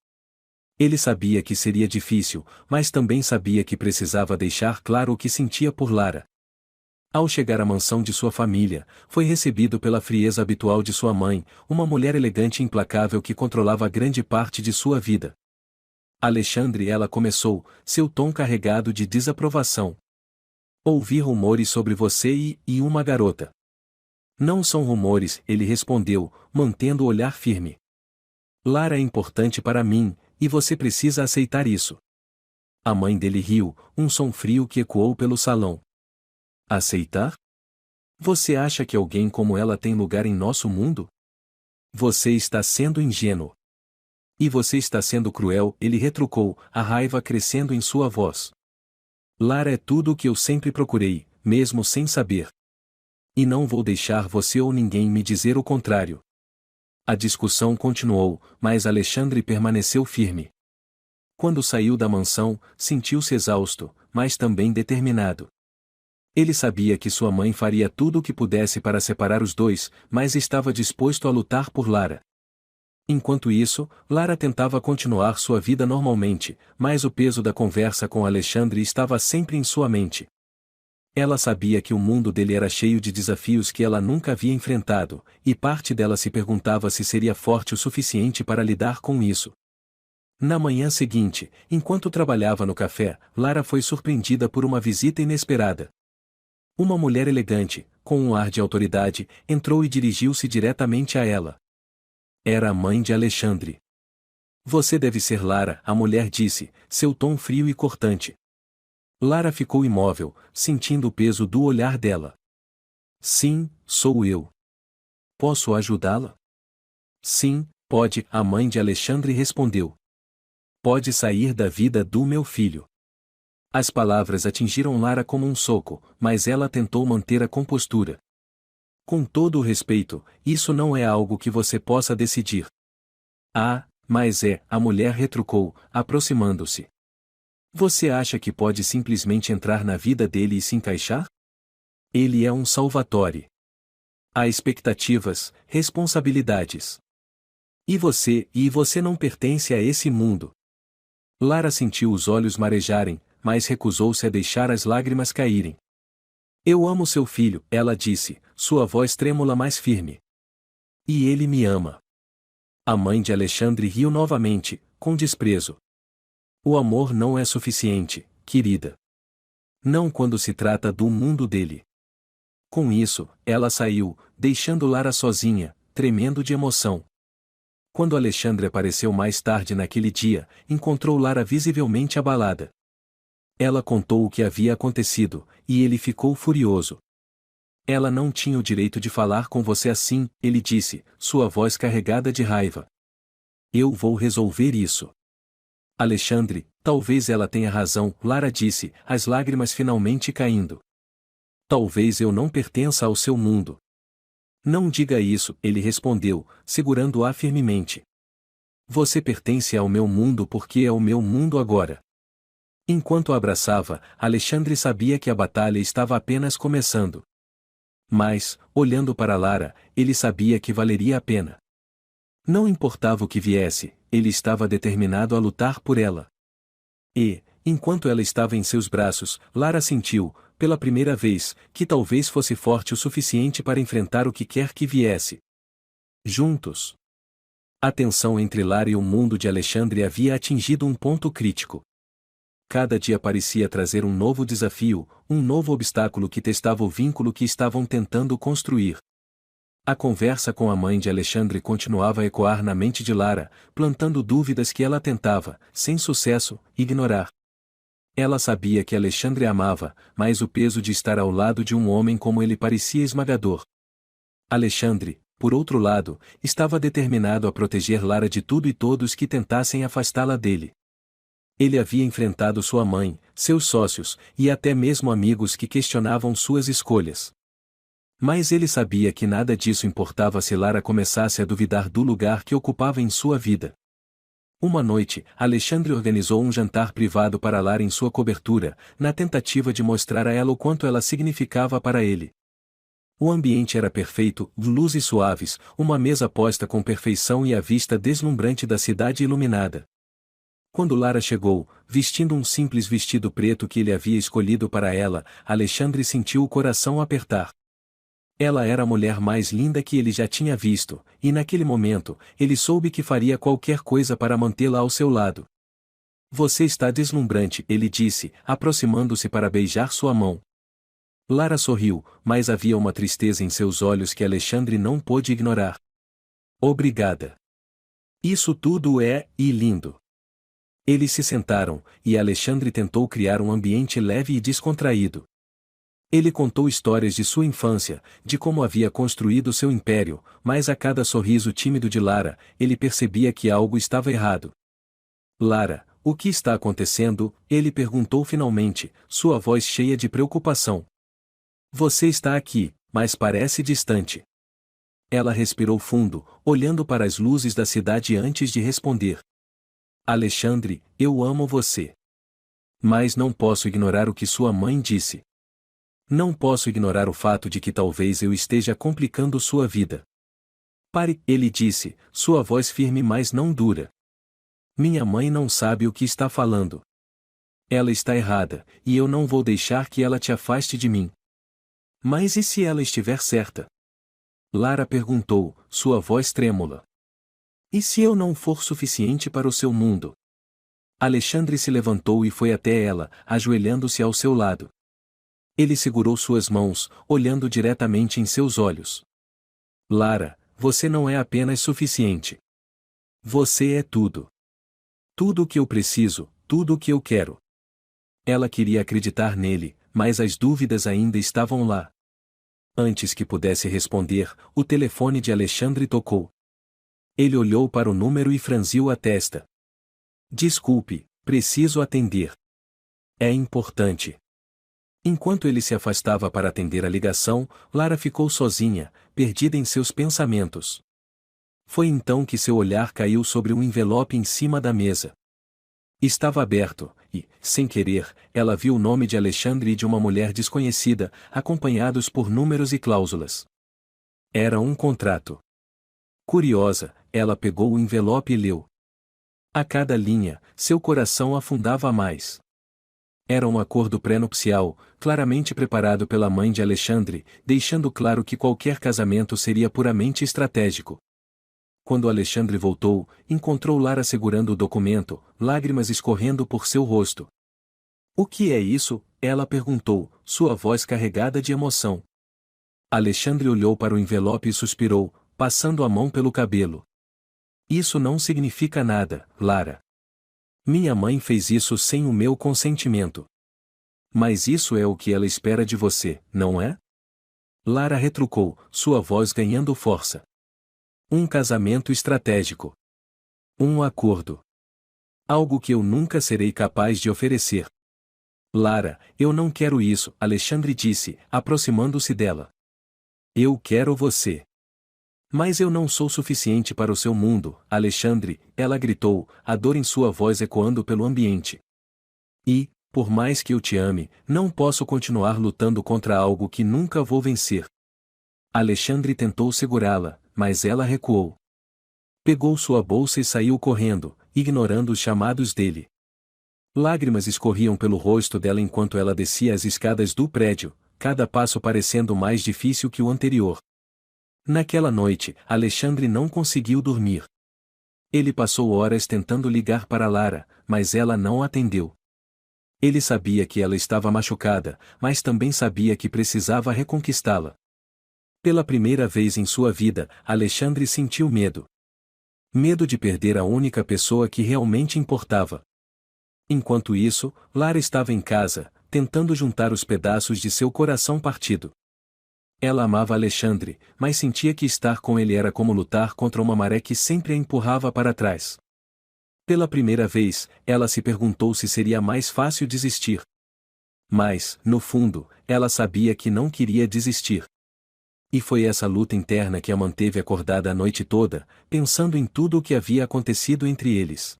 Ele sabia que seria difícil, mas também sabia que precisava deixar claro o que sentia por Lara. Ao chegar à mansão de sua família, foi recebido pela frieza habitual de sua mãe, uma mulher elegante e implacável que controlava grande parte de sua vida. Alexandre, ela começou, seu tom carregado de desaprovação. Ouvi rumores sobre você e uma garota. Não são rumores, ele respondeu, mantendo o olhar firme. Lara é importante para mim, e você precisa aceitar isso. A mãe dele riu, um som frio que ecoou pelo salão. Aceitar? Você acha que alguém como ela tem lugar em nosso mundo? Você está sendo ingênuo. E você está sendo cruel, ele retrucou, a raiva crescendo em sua voz. Lara é tudo o que eu sempre procurei, mesmo sem saber. E não vou deixar você ou ninguém me dizer o contrário. A discussão continuou, mas Alexandre permaneceu firme. Quando saiu da mansão, sentiu-se exausto, mas também determinado. Ele sabia que sua mãe faria tudo o que pudesse para separar os dois, mas estava disposto a lutar por Lara. Enquanto isso, Lara tentava continuar sua vida normalmente, mas o peso da conversa com Alexandre estava sempre em sua mente. Ela sabia que o mundo dele era cheio de desafios que ela nunca havia enfrentado, e parte dela se perguntava se seria forte o suficiente para lidar com isso. Na manhã seguinte, enquanto trabalhava no café, Lara foi surpreendida por uma visita inesperada. Uma mulher elegante, com um ar de autoridade, entrou e dirigiu-se diretamente a ela. Era a mãe de Alexandre. Você deve ser Lara, a mulher disse, seu tom frio e cortante. Lara ficou imóvel, sentindo o peso do olhar dela. Sim, sou eu. Posso ajudá-la? Sim, pode, a mãe de Alexandre respondeu. Pode sair da vida do meu filho. As palavras atingiram Lara como um soco, mas ela tentou manter a compostura. Com todo o respeito, isso não é algo que você possa decidir. Ah, mas é, a mulher retrucou, aproximando-se. Você acha que pode simplesmente entrar na vida dele e se encaixar? Ele é um Salvatore. Há expectativas, responsabilidades. E você não pertence a esse mundo. Lara sentiu os olhos marejarem, mas recusou-se a deixar as lágrimas caírem. Eu amo seu filho, ela disse, sua voz trêmula mais firme. E ele me ama. A mãe de Alexandre riu novamente, com desprezo. O amor não é suficiente, querida. Não quando se trata do mundo dele. Com isso, ela saiu, deixando Lara sozinha, tremendo de emoção. Quando Alexandre apareceu mais tarde naquele dia, encontrou Lara visivelmente abalada. Ela contou o que havia acontecido, e ele ficou furioso. Ela não tinha o direito de falar com você assim, ele disse, sua voz carregada de raiva. Eu vou resolver isso. Alexandre, talvez ela tenha razão, Lara disse, as lágrimas finalmente caindo. Talvez eu não pertença ao seu mundo. Não diga isso, ele respondeu, segurando-a firmemente. Você pertence ao meu mundo porque é o meu mundo agora. Enquanto a abraçava, Alexandre sabia que a batalha estava apenas começando. Mas, olhando para Lara, ele sabia que valeria a pena. Não importava o que viesse, ele estava determinado a lutar por ela. E, enquanto ela estava em seus braços, Lara sentiu, pela primeira vez, que talvez fosse forte o suficiente para enfrentar o que quer que viesse. Juntos. A tensão entre Lara e o mundo de Alexandre havia atingido um ponto crítico. Cada dia parecia trazer um novo desafio, um novo obstáculo que testava o vínculo que estavam tentando construir. A conversa com a mãe de Alexandre continuava a ecoar na mente de Lara, plantando dúvidas que ela tentava, sem sucesso, ignorar. Ela sabia que Alexandre a amava, mas o peso de estar ao lado de um homem como ele parecia esmagador. Alexandre, por outro lado, estava determinado a proteger Lara de tudo e todos que tentassem afastá-la dele. Ele havia enfrentado sua mãe, seus sócios, e até mesmo amigos que questionavam suas escolhas. Mas ele sabia que nada disso importava se Lara começasse a duvidar do lugar que ocupava em sua vida. Uma noite, Alexandre organizou um jantar privado para Lara em sua cobertura, na tentativa de mostrar a ela o quanto ela significava para ele. O ambiente era perfeito, luzes suaves, uma mesa posta com perfeição e a vista deslumbrante da cidade iluminada. Quando Lara chegou, vestindo um simples vestido preto que ele havia escolhido para ela, Alexandre sentiu o coração apertar. Ela era a mulher mais linda que ele já tinha visto, e naquele momento, ele soube que faria qualquer coisa para mantê-la ao seu lado. Você está deslumbrante, ele disse, aproximando-se para beijar sua mão. Lara sorriu, mas havia uma tristeza em seus olhos que Alexandre não pôde ignorar. Obrigada. Isso tudo é, e lindo. Eles se sentaram, e Alexandre tentou criar um ambiente leve e descontraído. Ele contou histórias de sua infância, de como havia construído seu império, mas a cada sorriso tímido de Lara, ele percebia que algo estava errado. Lara, o que está acontecendo? Ele perguntou finalmente, sua voz cheia de preocupação. Você está aqui, mas parece distante. Ela respirou fundo, olhando para as luzes da cidade antes de responder. Alexandre, eu amo você. Mas não posso ignorar o que sua mãe disse. Não posso ignorar o fato de que talvez eu esteja complicando sua vida. Pare, ele disse, sua voz firme mas não dura. Minha mãe não sabe o que está falando. Ela está errada, e eu não vou deixar que ela te afaste de mim. Mas e se ela estiver certa? Lara perguntou, sua voz trêmula. E se eu não for suficiente para o seu mundo? Alexandre se levantou e foi até ela, ajoelhando-se ao seu lado. Ele segurou suas mãos, olhando diretamente em seus olhos. Lara, você não é apenas suficiente. Você é tudo. Tudo o que eu preciso, tudo o que eu quero. Ela queria acreditar nele, mas as dúvidas ainda estavam lá. Antes que pudesse responder, o telefone de Alexandre tocou. Ele olhou para o número e franziu a testa. Desculpe, preciso atender. É importante. Enquanto ele se afastava para atender a ligação, Lara ficou sozinha, perdida em seus pensamentos. Foi então que seu olhar caiu sobre um envelope em cima da mesa. Estava aberto, e, sem querer, ela viu o nome de Alexandre e de uma mulher desconhecida, acompanhados por números e cláusulas. Era um contrato. Curiosa, ela pegou o envelope e leu. A cada linha, seu coração afundava mais. Era um acordo pré-nupcial, claramente preparado pela mãe de Alexandre, deixando claro que qualquer casamento seria puramente estratégico. Quando Alexandre voltou, encontrou Lara segurando o documento, lágrimas escorrendo por seu rosto. "O que é isso?" ela perguntou, sua voz carregada de emoção. Alexandre olhou para o envelope e suspirou, passando a mão pelo cabelo. "Isso não significa nada, Lara. Minha mãe fez isso sem o meu consentimento. Mas isso é o que ela espera de você, não é?" Lara retrucou, sua voz ganhando força. "Um casamento estratégico. Um acordo. Algo que eu nunca serei capaz de oferecer." "Lara, eu não quero isso", Alexandre disse, aproximando-se dela. "Eu quero você." "Mas eu não sou suficiente para o seu mundo, Alexandre", ela gritou, a dor em sua voz ecoando pelo ambiente. "E, por mais que eu te ame, não posso continuar lutando contra algo que nunca vou vencer." Alexandre tentou segurá-la, mas ela recuou. Pegou sua bolsa e saiu correndo, ignorando os chamados dele. Lágrimas escorriam pelo rosto dela enquanto ela descia as escadas do prédio, cada passo parecendo mais difícil que o anterior. Naquela noite, Alexandre não conseguiu dormir. Ele passou horas tentando ligar para Lara, mas ela não atendeu. Ele sabia que ela estava machucada, mas também sabia que precisava reconquistá-la. Pela primeira vez em sua vida, Alexandre sentiu medo. Medo de perder a única pessoa que realmente importava. Enquanto isso, Lara estava em casa, tentando juntar os pedaços de seu coração partido. Ela amava Alexandre, mas sentia que estar com ele era como lutar contra uma maré que sempre a empurrava para trás. Pela primeira vez, ela se perguntou se seria mais fácil desistir. Mas, no fundo, ela sabia que não queria desistir. E foi essa luta interna que a manteve acordada a noite toda, pensando em tudo o que havia acontecido entre eles.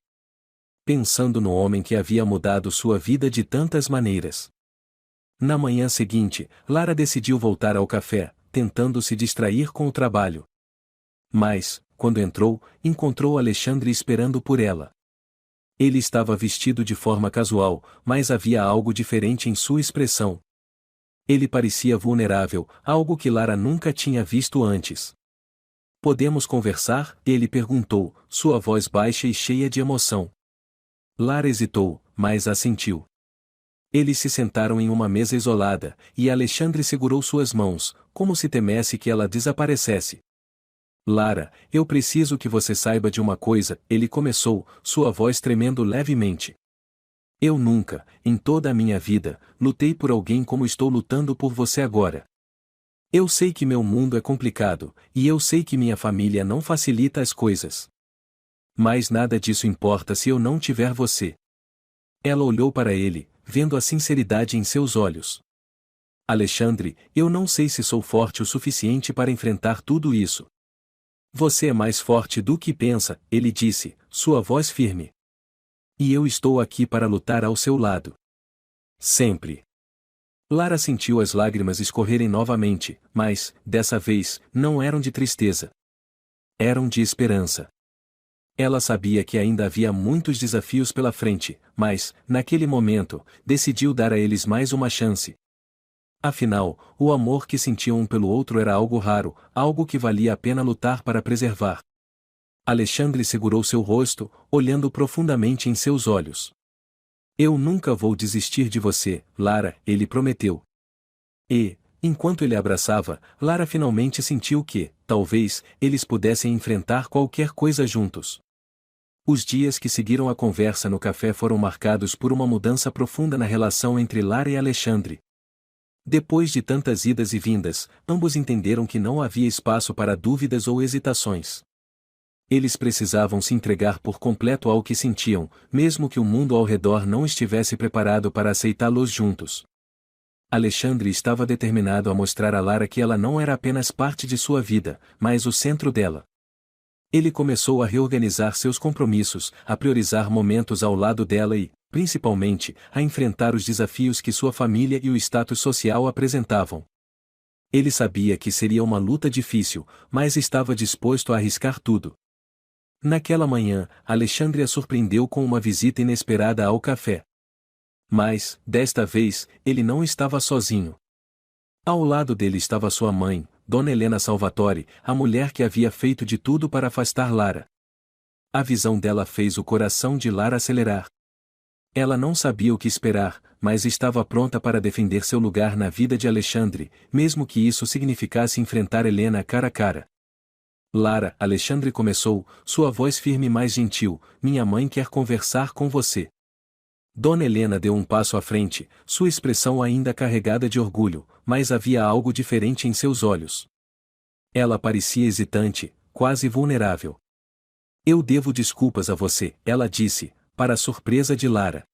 Pensando no homem que havia mudado sua vida de tantas maneiras. Na manhã seguinte, Lara decidiu voltar ao café, tentando se distrair com o trabalho. Mas, quando entrou, encontrou Alexandre esperando por ela. Ele estava vestido de forma casual, mas havia algo diferente em sua expressão. Ele parecia vulnerável, algo que Lara nunca tinha visto antes. "Podemos conversar?" ele perguntou, sua voz baixa e cheia de emoção. Lara hesitou, mas assentiu. Eles se sentaram em uma mesa isolada, e Alexandre segurou suas mãos, como se temesse que ela desaparecesse. "Lara, eu preciso que você saiba de uma coisa", ele começou, sua voz tremendo levemente. "Eu nunca, em toda a minha vida, lutei por alguém como estou lutando por você agora. Eu sei que meu mundo é complicado, e eu sei que minha família não facilita as coisas. Mas nada disso importa se eu não tiver você." Ela olhou para ele, vendo a sinceridade em seus olhos. "Alexandre, eu não sei se sou forte o suficiente para enfrentar tudo isso." "Você é mais forte do que pensa", ele disse, sua voz firme. "E eu estou aqui para lutar ao seu lado. Sempre." Lara sentiu as lágrimas escorrerem novamente, mas, dessa vez, não eram de tristeza. Eram de esperança. Ela sabia que ainda havia muitos desafios pela frente, mas, naquele momento, decidiu dar a eles mais uma chance. Afinal, o amor que sentiam um pelo outro era algo raro, algo que valia a pena lutar para preservar. Alexandre segurou seu rosto, olhando profundamente em seus olhos. "Eu nunca vou desistir de você, Lara", ele prometeu. E, enquanto ele a abraçava, Lara finalmente sentiu que, talvez, eles pudessem enfrentar qualquer coisa juntos. Os dias que seguiram a conversa no café foram marcados por uma mudança profunda na relação entre Lara e Alexandre. Depois de tantas idas e vindas, ambos entenderam que não havia espaço para dúvidas ou hesitações. Eles precisavam se entregar por completo ao que sentiam, mesmo que o mundo ao redor não estivesse preparado para aceitá-los juntos. Alexandre estava determinado a mostrar a Lara que ela não era apenas parte de sua vida, mas o centro dela. Ele começou a reorganizar seus compromissos, a priorizar momentos ao lado dela e, principalmente, a enfrentar os desafios que sua família e o status social apresentavam. Ele sabia que seria uma luta difícil, mas estava disposto a arriscar tudo. Naquela manhã, Alexandre a surpreendeu com uma visita inesperada ao café. Mas, desta vez, ele não estava sozinho. Ao lado dele estava sua mãe, Dona Helena Salvatore, a mulher que havia feito de tudo para afastar Lara. A visão dela fez o coração de Lara acelerar. Ela não sabia o que esperar, mas estava pronta para defender seu lugar na vida de Alexandre, mesmo que isso significasse enfrentar Helena cara a cara. Lara, Alexandre começou, sua voz firme e mais gentil, minha mãe quer conversar com você. Dona Helena deu um passo à frente, sua expressão ainda carregada de orgulho, mas havia algo diferente em seus olhos. Ela parecia hesitante, quase vulnerável. Eu devo desculpas a você, ela disse, para a surpresa de Lara.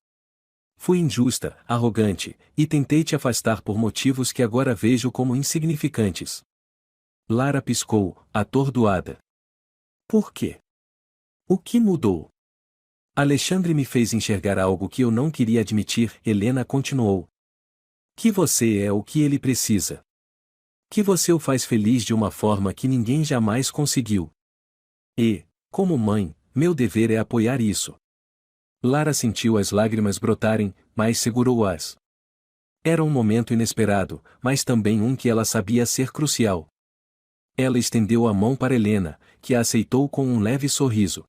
Fui injusta, arrogante, e tentei te afastar por motivos que agora vejo como insignificantes. Lara piscou, atordoada. Por quê? O que mudou? Alexandre me fez enxergar algo que eu não queria admitir, Helena continuou. Que você é o que ele precisa. Que você o faz feliz de uma forma que ninguém jamais conseguiu. E, como mãe, meu dever é apoiar isso. Lara sentiu as lágrimas brotarem, mas segurou-as. Era um momento inesperado, mas também um que ela sabia ser crucial. Ela estendeu a mão para Helena, que a aceitou com um leve sorriso.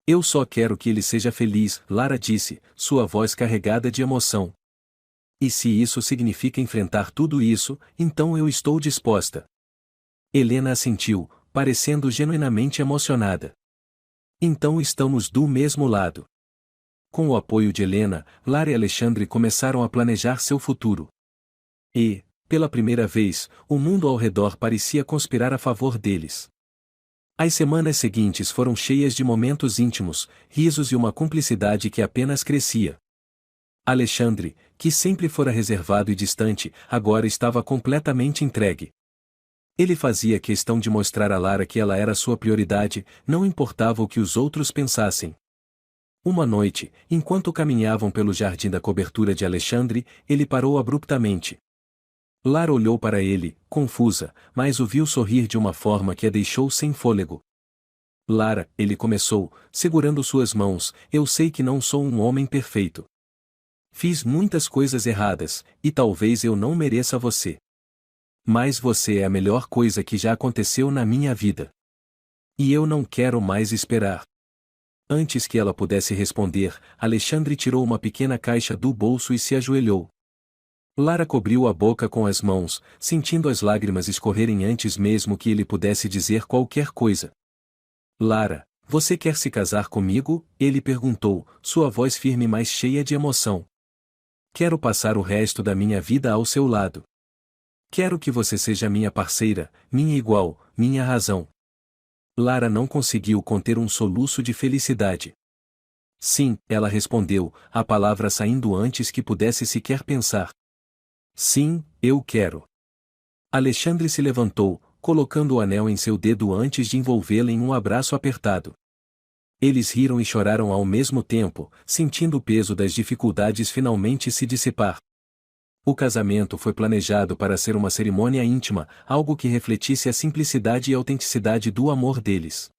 Eu só quero que ele seja feliz, Lara disse, sua voz carregada de emoção. E se isso significa enfrentar tudo isso, então eu estou disposta. Helena assentiu, parecendo genuinamente emocionada. Então estamos do mesmo lado. Com o apoio de Helena, Lara e Alexandre começaram a planejar seu futuro. E, pela primeira vez, o mundo ao redor parecia conspirar a favor deles. As semanas seguintes foram cheias de momentos íntimos, risos e uma cumplicidade que apenas crescia. Alexandre, que sempre fora reservado e distante, agora estava completamente entregue. Ele fazia questão de mostrar a Lara que ela era sua prioridade, não importava o que os outros pensassem. Uma noite, enquanto caminhavam pelo jardim da cobertura de Alexandre, ele parou abruptamente. Lara olhou para ele, confusa, mas o viu sorrir de uma forma que a deixou sem fôlego. Lara, ele começou, segurando suas mãos, eu sei que não sou um homem perfeito. Fiz muitas coisas erradas, e talvez eu não mereça você. Mas você é a melhor coisa que já aconteceu na minha vida. E eu não quero mais esperar. Antes que ela pudesse responder, Alexandre tirou uma pequena caixa do bolso e se ajoelhou. Lara cobriu a boca com as mãos, sentindo as lágrimas escorrerem antes mesmo que ele pudesse dizer qualquer coisa. Lara, você quer se casar comigo? Ele perguntou, sua voz firme mas cheia de emoção. Quero passar o resto da minha vida ao seu lado. Quero que você seja minha parceira, minha igual, minha razão. Lara não conseguiu conter um soluço de felicidade. Sim, ela respondeu, a palavra saindo antes que pudesse sequer pensar. Sim, eu quero. Alexandre se levantou, colocando o anel em seu dedo antes de envolvê-la em um abraço apertado. Eles riram e choraram ao mesmo tempo, sentindo o peso das dificuldades finalmente se dissipar. O casamento foi planejado para ser uma cerimônia íntima, algo que refletisse a simplicidade e autenticidade do amor deles.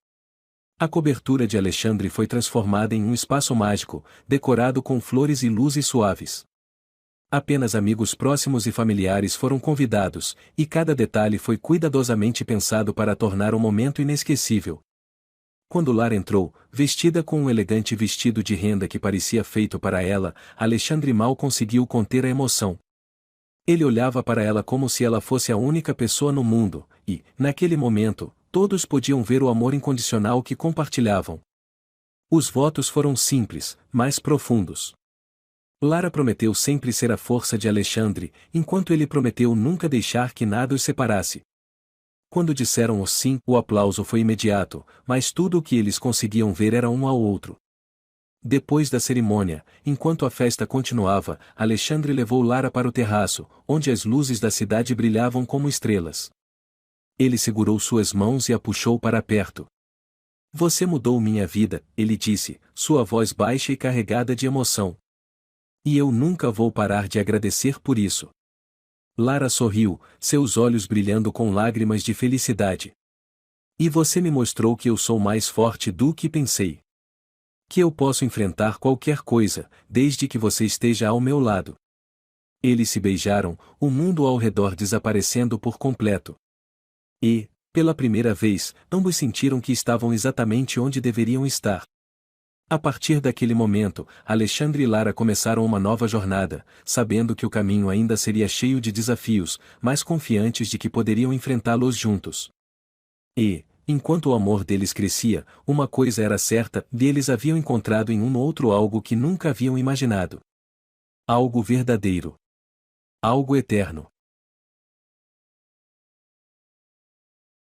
A cobertura de Alexandre foi transformada em um espaço mágico, decorado com flores e luzes suaves. Apenas amigos próximos e familiares foram convidados, e cada detalhe foi cuidadosamente pensado para tornar o momento inesquecível. Quando Lara entrou, vestida com um elegante vestido de renda que parecia feito para ela, Alexandre mal conseguiu conter a emoção. Ele olhava para ela como se ela fosse a única pessoa no mundo, e, naquele momento, todos podiam ver o amor incondicional que compartilhavam. Os votos foram simples, mas profundos. Lara prometeu sempre ser a força de Alexandre, enquanto ele prometeu nunca deixar que nada os separasse. Quando disseram o sim, o aplauso foi imediato, mas tudo o que eles conseguiam ver era um ao outro. Depois da cerimônia, enquanto a festa continuava, Alexandre levou Lara para o terraço, onde as luzes da cidade brilhavam como estrelas. Ele segurou suas mãos e a puxou para perto. Você mudou minha vida, ele disse, sua voz baixa e carregada de emoção. E eu nunca vou parar de agradecer por isso. Lara sorriu, seus olhos brilhando com lágrimas de felicidade. E você me mostrou que eu sou mais forte do que pensei. Que eu posso enfrentar qualquer coisa, desde que você esteja ao meu lado. Eles se beijaram, o mundo ao redor desaparecendo por completo. E, pela primeira vez, ambos sentiram que estavam exatamente onde deveriam estar. A partir daquele momento, Alexandre e Lara começaram uma nova jornada, sabendo que o caminho ainda seria cheio de desafios, mas confiantes de que poderiam enfrentá-los juntos. E, enquanto o amor deles crescia, uma coisa era certa: eles haviam encontrado em um no outro algo que nunca haviam imaginado. Algo verdadeiro. Algo eterno.